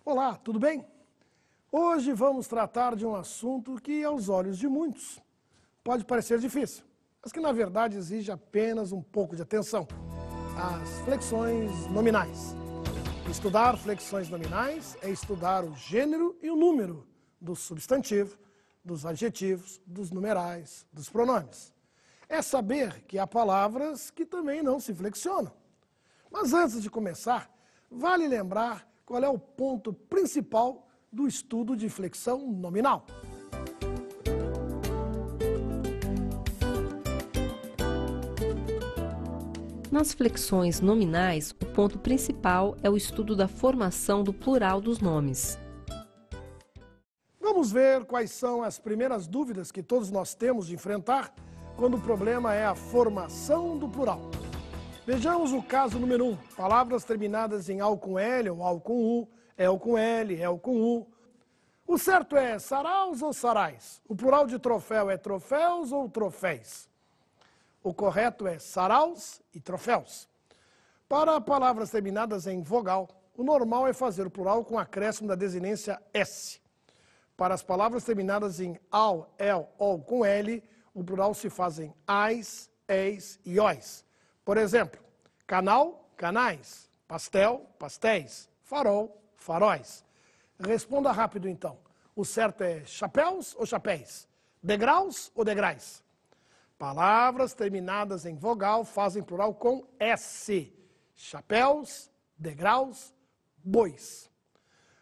Olá, tudo bem? Hoje vamos tratar de um assunto que, aos olhos de muitos, pode parecer difícil, mas que na verdade exige apenas um pouco de atenção: as flexões nominais. Estudar flexões nominais é estudar o gênero e o número do substantivo, dos adjetivos, dos numerais, dos pronomes. É saber que há palavras que também não se flexionam. Mas antes de começar, vale lembrar qual é o ponto principal do estudo de flexão nominal. Nas flexões nominais, o ponto principal é o estudo da formação do plural dos nomes. Vamos ver quais são as primeiras dúvidas que todos nós temos de enfrentar quando o problema é a formação do plural. Vejamos o caso número 1, palavras terminadas em AL com L ou AL com U, EL com L, EL com U. O certo é saraus ou sarais? O plural de troféu é troféus ou troféis? O correto é saraus e troféus. Para palavras terminadas em vogal, o normal é fazer o plural com acréscimo da desinência S. Para as palavras terminadas em AL, EL ou com L, o plural se faz em ais, eis e ois. Por exemplo, canal, canais, pastel, pastéis, farol, faróis. Responda rápido então. O certo é chapéus ou chapéis? Degraus ou degrais? Palavras terminadas em vogal fazem plural com S. Chapéus, degraus, bois.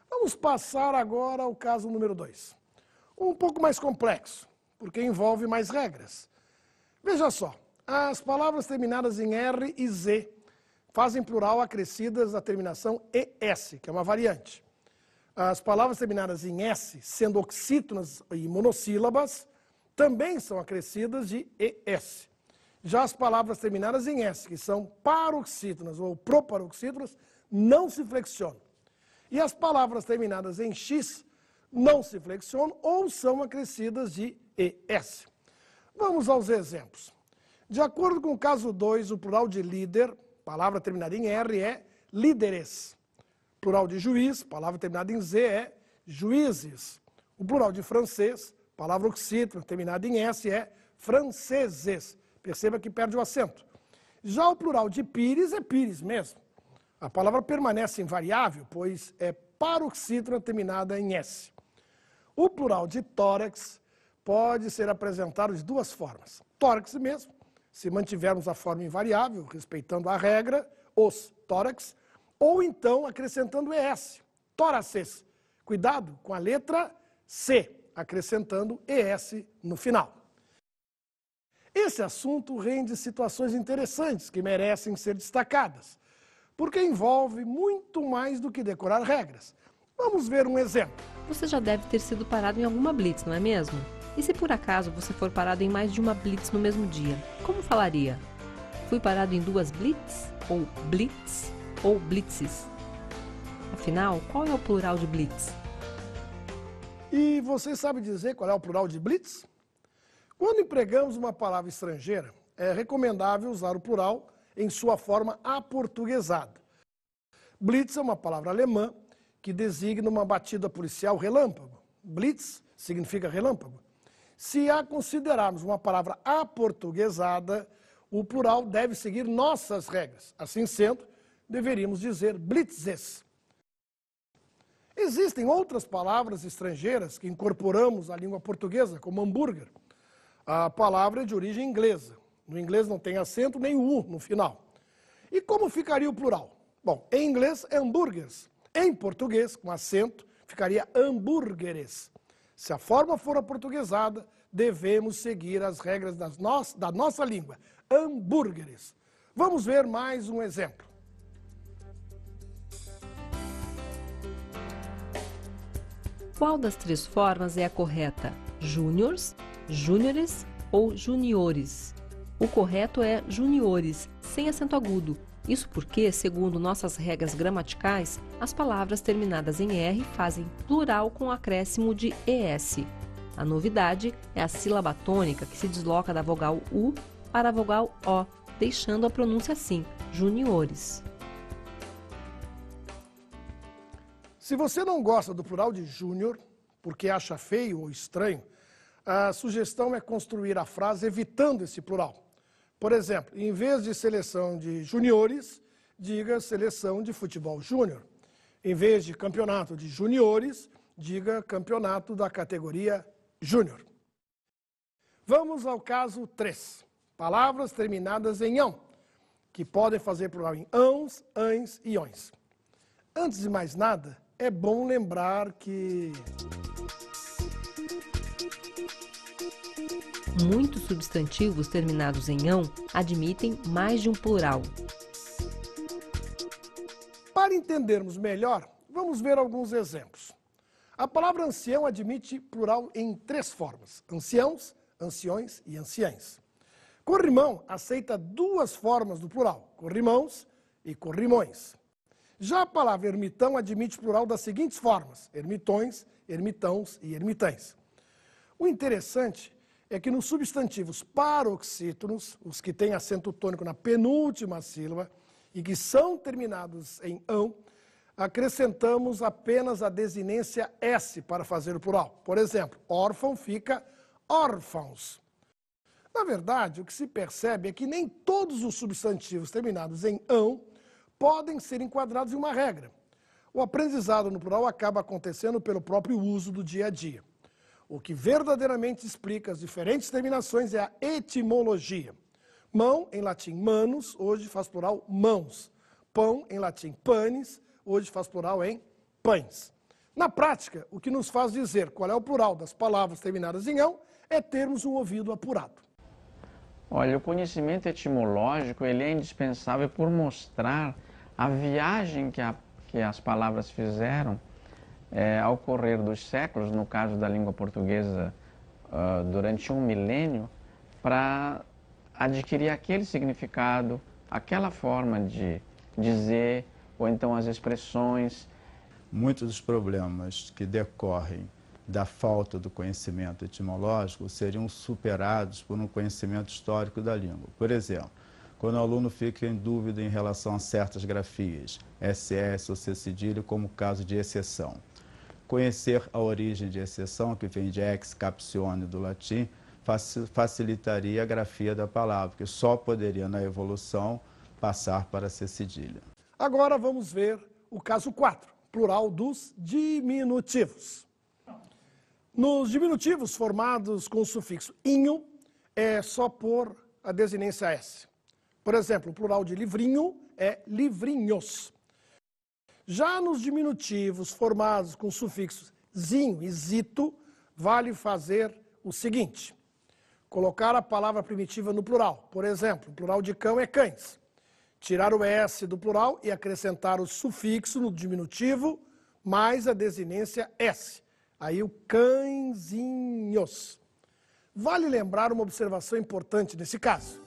Vamos passar agora ao caso número 2. Um pouco mais complexo, porque envolve mais regras. Veja só. As palavras terminadas em R e Z fazem plural acrescidas da terminação ES, que é uma variante. As palavras terminadas em S, sendo oxítonas e monossílabas, também são acrescidas de ES. Já as palavras terminadas em S, que são paroxítonas ou proparoxítonas, não se flexionam. E as palavras terminadas em X não se flexionam ou são acrescidas de ES. Vamos aos exemplos. De acordo com o caso 2, o plural de líder, palavra terminada em R, é líderes. Plural de juiz, palavra terminada em Z, é juízes. O plural de francês, palavra oxítona, terminada em S, é franceses. Perceba que perde o acento. Já o plural de pires é pires mesmo. A palavra permanece invariável, pois é paroxítona terminada em S. O plural de tórax pode ser apresentado de duas formas. Tórax mesmo, se mantivermos a forma invariável, respeitando a regra, os tórax, ou então acrescentando ES, tóraces. Cuidado com a letra C, acrescentando ES no final. Esse assunto rende situações interessantes que merecem ser destacadas, porque envolve muito mais do que decorar regras. Vamos ver um exemplo. Você já deve ter sido parado em alguma blitz, não é mesmo? E se por acaso você for parado em mais de uma blitz no mesmo dia, como falaria? Fui parado em 2 blitz, ou blitz, ou blitzes? Afinal, qual é o plural de blitz? E você sabe dizer qual é o plural de blitz? Quando empregamos uma palavra estrangeira, é recomendável usar o plural em sua forma aportuguesada. Blitz é uma palavra alemã que designa uma batida policial relâmpago. Blitz significa relâmpago. Se a considerarmos uma palavra aportuguesada, o plural deve seguir nossas regras. Assim sendo, deveríamos dizer blitzes. Existem outras palavras estrangeiras que incorporamos à língua portuguesa, como hambúrguer. A palavra é de origem inglesa. No inglês não tem acento nem U no final. E como ficaria o plural? Bom, em inglês é hambúrgueres. Em português, com acento, ficaria hambúrgueres. Se a forma for aportuguesada, devemos seguir as regras da nossa língua. Hambúrgueres. Vamos ver mais um exemplo. Qual das 3 formas é a correta? Júniors, júniores ou juniores? O correto é juniores, sem acento agudo. Isso porque, segundo nossas regras gramaticais, as palavras terminadas em R fazem plural com acréscimo de ES. A novidade é a sílaba tônica, que se desloca da vogal U para a vogal O, deixando a pronúncia assim, juniores. Se você não gosta do plural de júnior, porque acha feio ou estranho, a sugestão é construir a frase evitando esse plural. Por exemplo, em vez de seleção de juniores, diga seleção de futebol júnior. Em vez de campeonato de juniores, diga campeonato da categoria júnior. Vamos ao caso 3. Palavras terminadas em ão, que podem fazer plural em ãos, ães e ões. Antes de mais nada, é bom lembrar que muitos substantivos terminados em ão admitem mais de um plural. Para entendermos melhor, vamos ver alguns exemplos. A palavra ancião admite plural em 3 formas: anciãos, anciões e anciães. Corrimão aceita 2 formas do plural: corrimãos e corrimões. Já a palavra ermitão admite plural das seguintes formas: ermitões, ermitãos e ermitães. O interessante é que nos substantivos paroxítonos, os que têm acento tônico na penúltima sílaba e que são terminados em ão, acrescentamos apenas a desinência S para fazer o plural. Por exemplo, órfão fica órfãos. Na verdade, o que se percebe é que nem todos os substantivos terminados em ão podem ser enquadrados em uma regra. O aprendizado no plural acaba acontecendo pelo próprio uso do dia a dia. O que verdadeiramente explica as diferentes terminações é a etimologia. Mão, em latim manus, hoje faz plural mãos. Pão, em latim panis, hoje faz plural em pães. Na prática, o que nos faz dizer qual é o plural das palavras terminadas em ão é termos um ouvido apurado. Olha, o conhecimento etimológico ele é indispensável por mostrar a viagem que as palavras fizeram ao correr dos séculos, no caso da língua portuguesa, durante um milênio, para adquirir aquele significado, aquela forma de dizer, ou então as expressões. Muitos dos problemas que decorrem da falta do conhecimento etimológico seriam superados por um conhecimento histórico da língua. Por exemplo, quando o aluno fica em dúvida em relação a certas grafias, SS ou C cedilha, como caso de exceção. Conhecer a origem de exceção, que vem de ex captione do latim, facilitaria a grafia da palavra, que só poderia, na evolução, passar para C cedilha. Agora vamos ver o caso 4, plural dos diminutivos. Nos diminutivos formados com o sufixo inho, é só pôr a desinência S. Por exemplo, o plural de livrinho é livrinhos. Já nos diminutivos formados com sufixos zinho e zito, vale fazer o seguinte: colocar a palavra primitiva no plural. Por exemplo, o plural de cão é cães. Tirar o S do plural e acrescentar o sufixo no diminutivo mais a desinência S. Aí o cãezinhos. Vale lembrar uma observação importante nesse caso.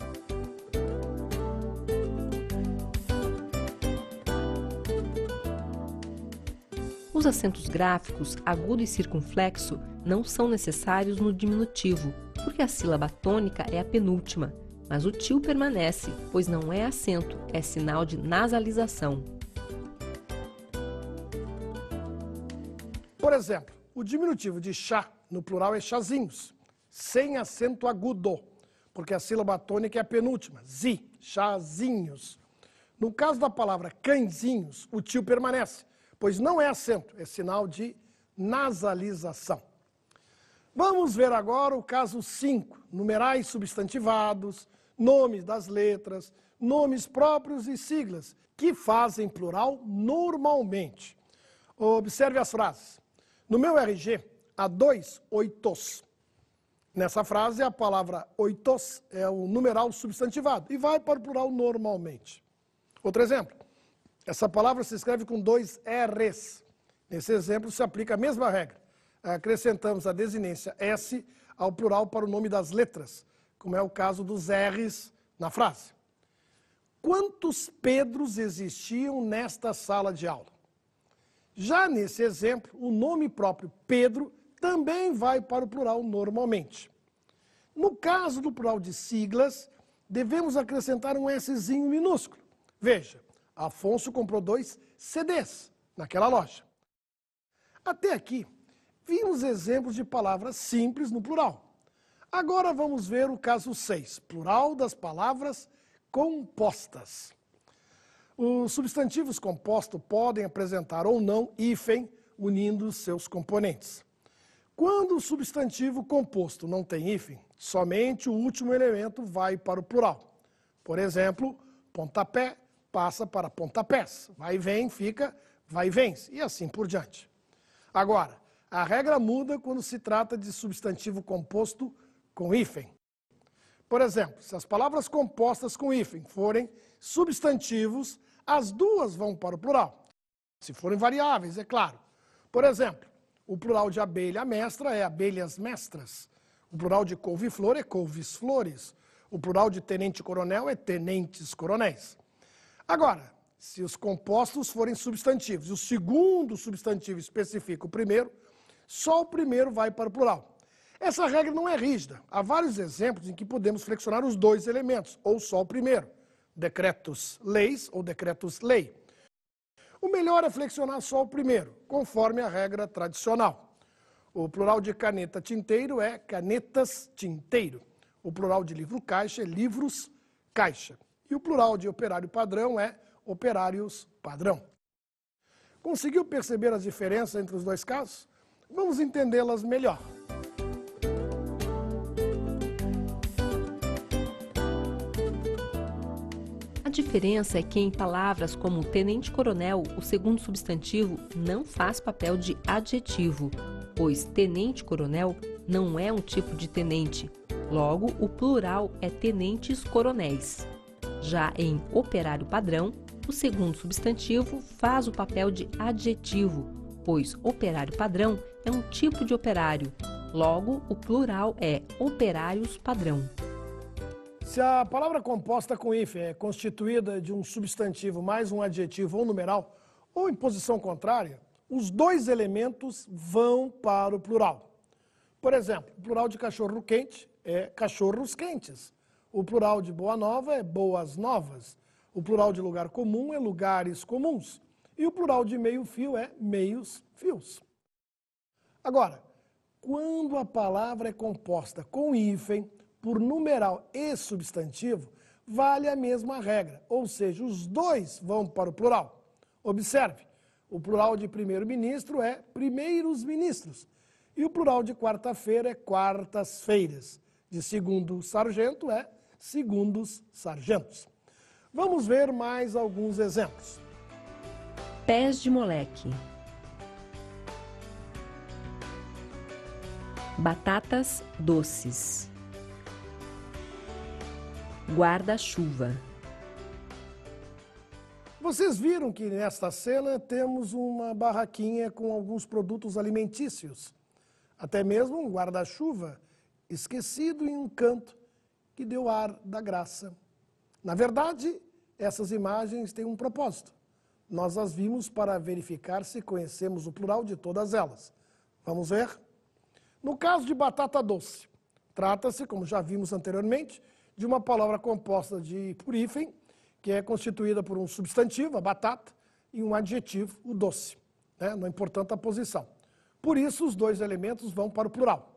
Os acentos gráficos, agudo e circunflexo, não são necessários no diminutivo, porque a sílaba tônica é a penúltima, mas o tio permanece, pois não é acento, é sinal de nasalização. Por exemplo, o diminutivo de chá no plural é chazinhos, sem acento agudo, porque a sílaba tônica é a penúltima, zi, chazinhos. No caso da palavra cãezinhos, o tio permanece, pois não é acento, é sinal de nasalização. Vamos ver agora o caso 5, numerais substantivados, nomes das letras, nomes próprios e siglas, que fazem plural normalmente. Observe as frases. No meu RG, há 2 oitos. Nessa frase, a palavra oitos é o numeral substantivado e vai para o plural normalmente. Outro exemplo. Essa palavra se escreve com 2 R's. Nesse exemplo, se aplica a mesma regra. Acrescentamos a desinência S ao plural para o nome das letras, como é o caso dos R's na frase. Quantos Pedros existiam nesta sala de aula? Já nesse exemplo, o nome próprio Pedro também vai para o plural normalmente. No caso do plural de siglas, devemos acrescentar um Szinho minúsculo. Veja, Afonso comprou 2 CDs naquela loja. Até aqui, vimos exemplos de palavras simples no plural. Agora vamos ver o caso 6, plural das palavras compostas. Os substantivos compostos podem apresentar ou não hífen unindo seus componentes. Quando o substantivo composto não tem hífen, somente o último elemento vai para o plural. Por exemplo, pontapé passa para pontapés, vai e vem fica vai e vens, e assim por diante. Agora, a regra muda quando se trata de substantivo composto com hífen. Por exemplo, se as palavras compostas com hífen forem substantivos, as duas vão para o plural. Se forem variáveis, é claro. Por exemplo, o plural de abelha mestra é abelhas mestras. O plural de couve-flor é couves-flores. O plural de tenente-coronel é tenentes-coronéis. Agora, se os compostos forem substantivos e o segundo substantivo especifica o primeiro, só o primeiro vai para o plural. Essa regra não é rígida. Há vários exemplos em que podemos flexionar os dois elementos, ou só o primeiro. Decretos leis ou decretos lei. O melhor é flexionar só o primeiro, conforme a regra tradicional. O plural de caneta tinteiro é canetas tinteiro. O plural de livro caixa é livros caixa. E o plural de operário padrão é operários padrão. Conseguiu perceber as diferenças entre os dois casos? Vamos entendê-las melhor. A diferença é que em palavras como tenente-coronel, o segundo substantivo não faz papel de adjetivo, pois tenente-coronel não é um tipo de tenente. Logo, o plural é tenentes-coronéis. Já em operário padrão, o segundo substantivo faz o papel de adjetivo, pois operário padrão é um tipo de operário. Logo, o plural é operários padrão. Se a palavra composta com hífen é constituída de um substantivo mais um adjetivo ou numeral, ou em posição contrária, os dois elementos vão para o plural. Por exemplo, o plural de cachorro quente é cachorros quentes. O plural de boa nova é boas novas. O plural de lugar comum é lugares comuns. E o plural de meio fio é meios fios. Agora, quando a palavra é composta com hífen, por numeral e substantivo, vale a mesma regra, ou seja, os dois vão para o plural. Observe, o plural de primeiro-ministro é primeiros ministros, e o plural de quarta-feira é quartas-feiras. De segundo sargento é segundos sargentos. Vamos ver mais alguns exemplos. Pés de moleque. Batatas doces. Guarda-chuva. Vocês viram que nesta cena temos uma barraquinha com alguns produtos alimentícios. Até mesmo um guarda-chuva esquecido em um canto que deu ar da graça. Na verdade, essas imagens têm um propósito. Nós as vimos para verificar se conhecemos o plural de todas elas. Vamos ver? No caso de batata doce, trata-se, como já vimos anteriormente, de uma palavra composta por hífen, que é constituída por um substantivo, a batata, e um adjetivo, o doce. Não é importante a posição. Por isso, os dois elementos vão para o plural.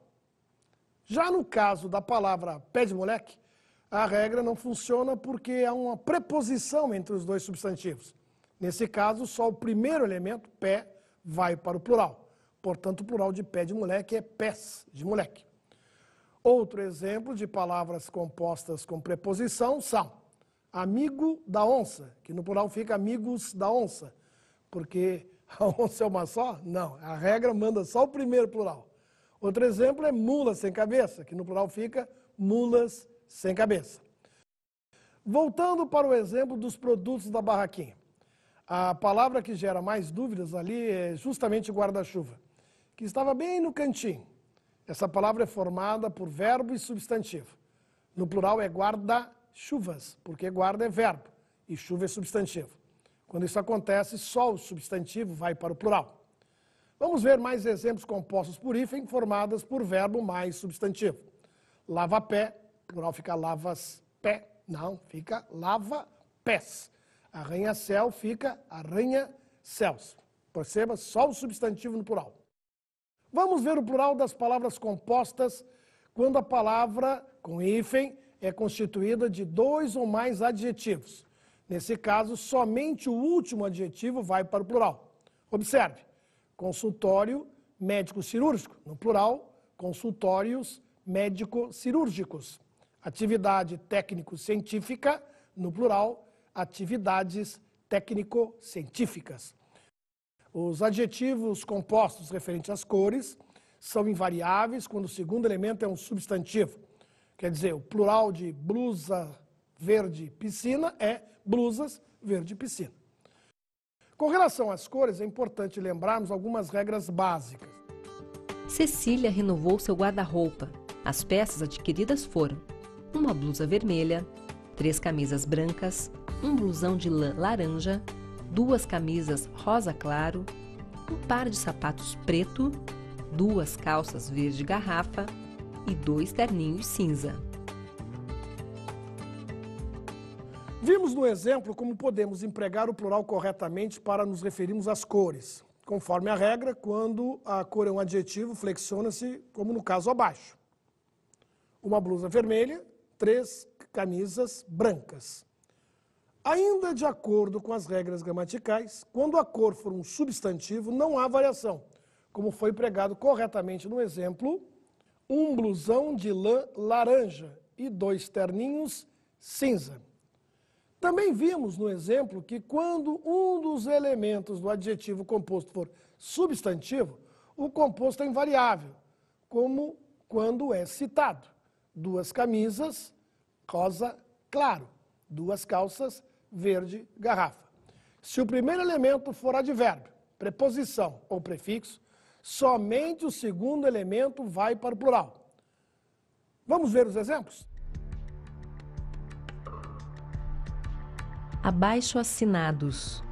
Já no caso da palavra pé de moleque, a regra não funciona porque há uma preposição entre os dois substantivos. Nesse caso, só o primeiro elemento, pé, vai para o plural. Portanto, o plural de pé de moleque é pés de moleque. Outro exemplo de palavras compostas com preposição são amigo da onça, que no plural fica amigos da onça, porque a onça é uma só? Não, a regra manda só o primeiro plural. Outro exemplo é mula sem cabeça, que no plural fica mulas sem cabeça. Voltando para o exemplo dos produtos da barraquinha. A palavra que gera mais dúvidas ali é justamente guarda-chuva, que estava bem no cantinho. Essa palavra é formada por verbo e substantivo. No plural é guarda-chuvas, porque guarda é verbo e chuva é substantivo. Quando isso acontece, só o substantivo vai para o plural. Vamos ver mais exemplos compostos por hífen, formadas por verbo mais substantivo. Lava-pé, plural fica lavas-pé, não, fica lava-pés. Arranha-céu fica arranha-céus. Perceba, só o substantivo no plural. Vamos ver o plural das palavras compostas quando a palavra com hífen é constituída de 2 ou mais adjetivos. Nesse caso, somente o último adjetivo vai para o plural. Observe, consultório médico-cirúrgico, no plural, consultórios médico-cirúrgicos. Atividade técnico-científica, no plural, atividades técnico-científicas. Os adjetivos compostos referentes às cores são invariáveis quando o segundo elemento é um substantivo. Quer dizer, o plural de blusa verde piscina é blusas verde piscina. Com relação às cores, é importante lembrarmos algumas regras básicas. Cecília renovou seu guarda-roupa. As peças adquiridas foram uma blusa vermelha, 3 camisas brancas, um blusão de lã laranja, 2 camisas rosa claro, um par de sapatos preto, 2 calças verde garrafa e 2 terninhos cinza. Vimos no exemplo como podemos empregar o plural corretamente para nos referirmos às cores. Conforme a regra, quando a cor é um adjetivo, flexiona-se como no caso abaixo. Uma blusa vermelha, 3 camisas brancas. Ainda de acordo com as regras gramaticais, quando a cor for um substantivo, não há variação, como foi empregado corretamente no exemplo, um blusão de lã laranja e 2 terninhos cinza. Também vimos no exemplo que quando um dos elementos do adjetivo composto for substantivo, o composto é invariável, como quando é citado. 2 camisas rosa claro, 2 calças verde garrafa. Se o primeiro elemento for advérbio, preposição ou prefixo, somente o segundo elemento vai para o plural. Vamos ver os exemplos? Abaixo-assinados,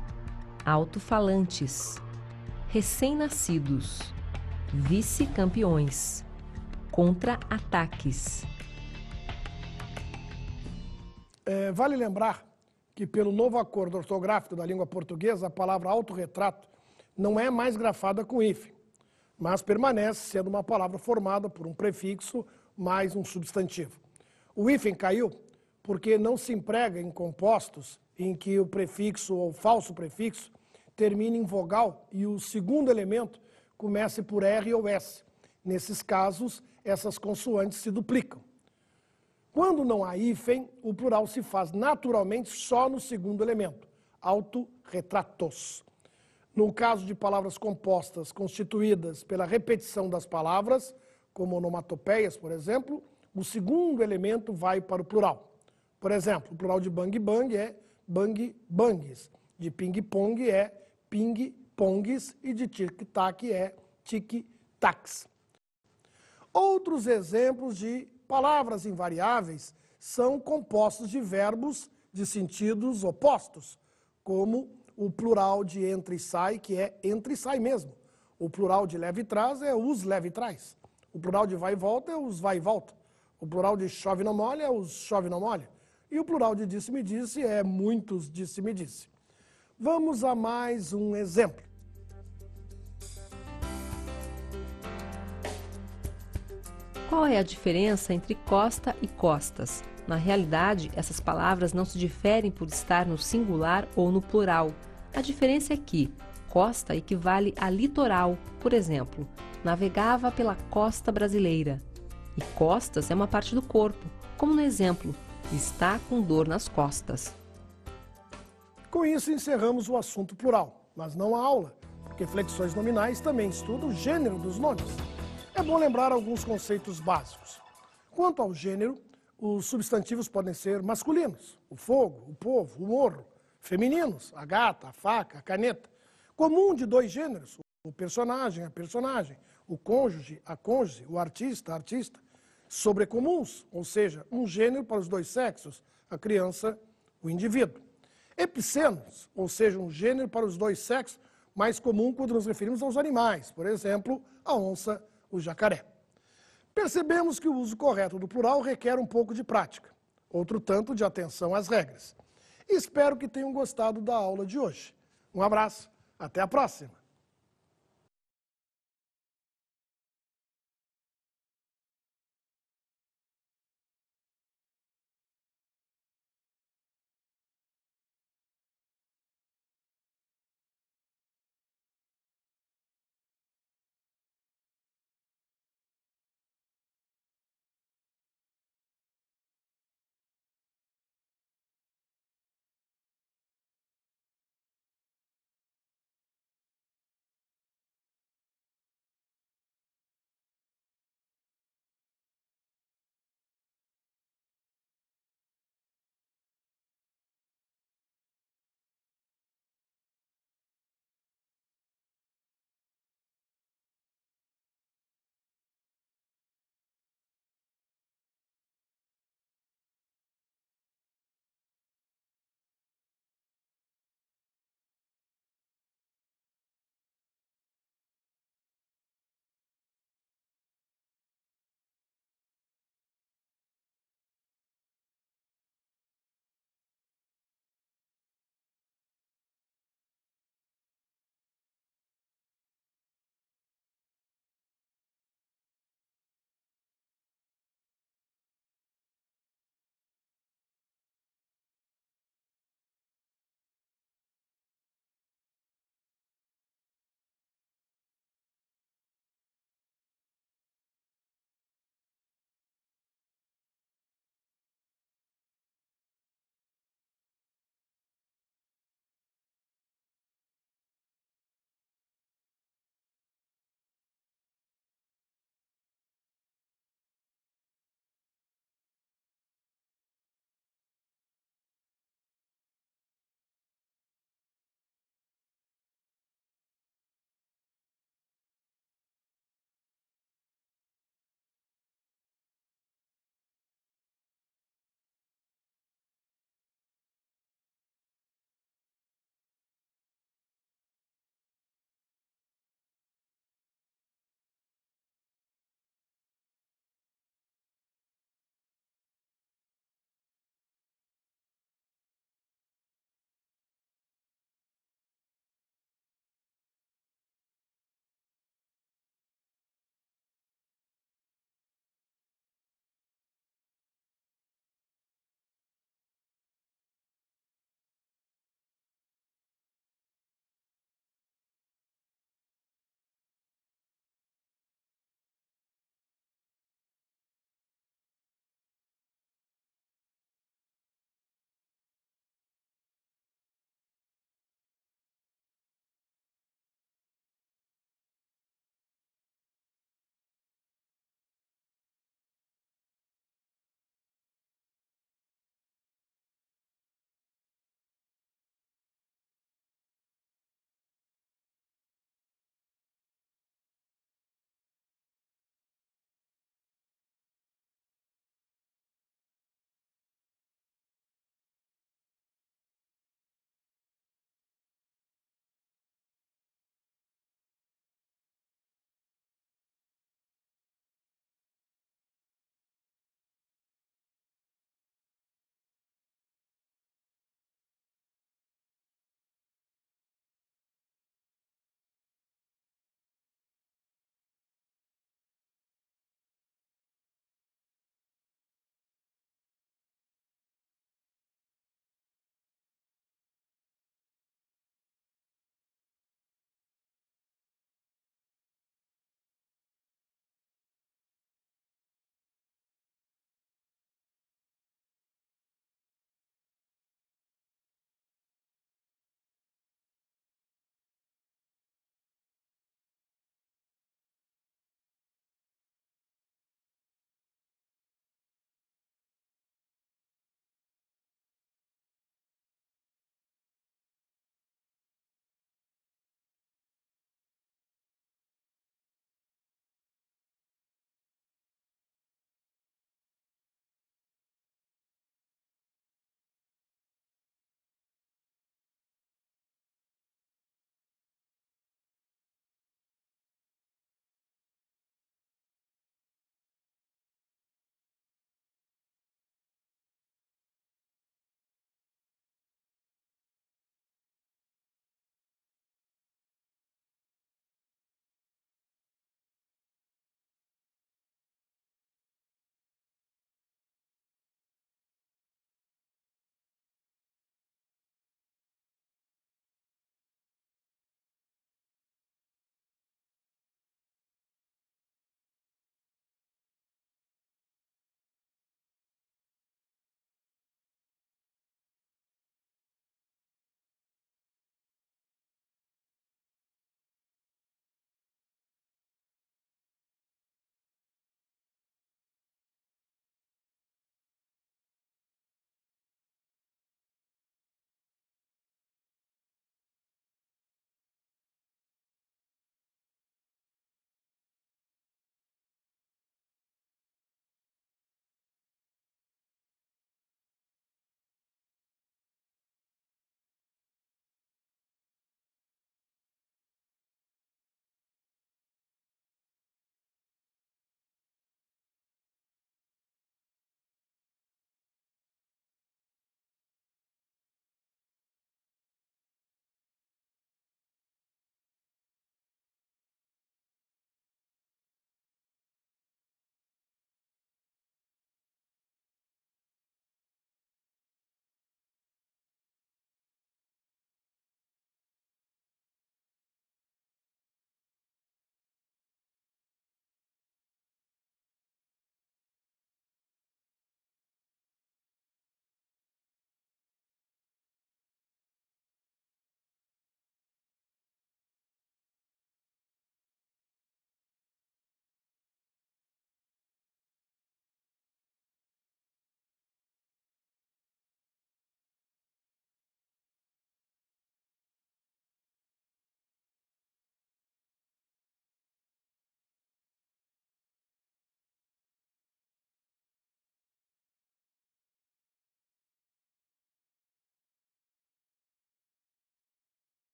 alto-falantes, recém-nascidos, vice-campeões, contra-ataques. Vale lembrar que pelo novo acordo ortográfico da língua portuguesa, a palavra autorretrato não é mais grafada com hífen, mas permanece sendo uma palavra formada por um prefixo mais um substantivo. O hífen caiu porque não se emprega em compostos em que o prefixo ou falso prefixo termine em vogal e o segundo elemento comece por R ou S. Nesses casos, essas consoantes se duplicam. Quando não há hífen, o plural se faz naturalmente só no segundo elemento, autorretratos. No caso de palavras compostas constituídas pela repetição das palavras, como onomatopeias, por exemplo, o segundo elemento vai para o plural. Por exemplo, o plural de bang-bang é bang-bangs, de ping-pong é ping-pongs e de tic-tac é tic-tacs. Outros exemplos de palavras invariáveis são compostos de verbos de sentidos opostos, como o plural de entra e sai, que é entra e sai mesmo. O plural de leva e traz é os leva e traz. O plural de vai e volta é os vai e volta. O plural de chove não molha é os chove não molha. E o plural de disse-me disse é muitos disse-me disse. Vamos a mais um exemplo. Qual é a diferença entre costa e costas? Na realidade, essas palavras não se diferem por estar no singular ou no plural. A diferença é que costa equivale a litoral, por exemplo, navegava pela costa brasileira. E costas é uma parte do corpo, como no exemplo, está com dor nas costas. Com isso, encerramos o assunto plural, mas não a aula, porque flexões nominais também estuda o gênero dos nomes. É bom lembrar alguns conceitos básicos. Quanto ao gênero, os substantivos podem ser masculinos, o fogo, o povo, o morro, femininos, a gata, a faca, a caneta. Comum de 2 gêneros, o personagem, a personagem, o cônjuge, a cônjuge, o artista, a artista. Sobrecomuns, ou seja, um gênero para os 2 sexos, a criança, o indivíduo. Epicenos, ou seja, um gênero para os 2 sexos, mais comum quando nos referimos aos animais, por exemplo, a onça, o jacaré. Percebemos que o uso correto do plural requer um pouco de prática, outro tanto de atenção às regras. Espero que tenham gostado da aula de hoje. Um abraço, até a próxima!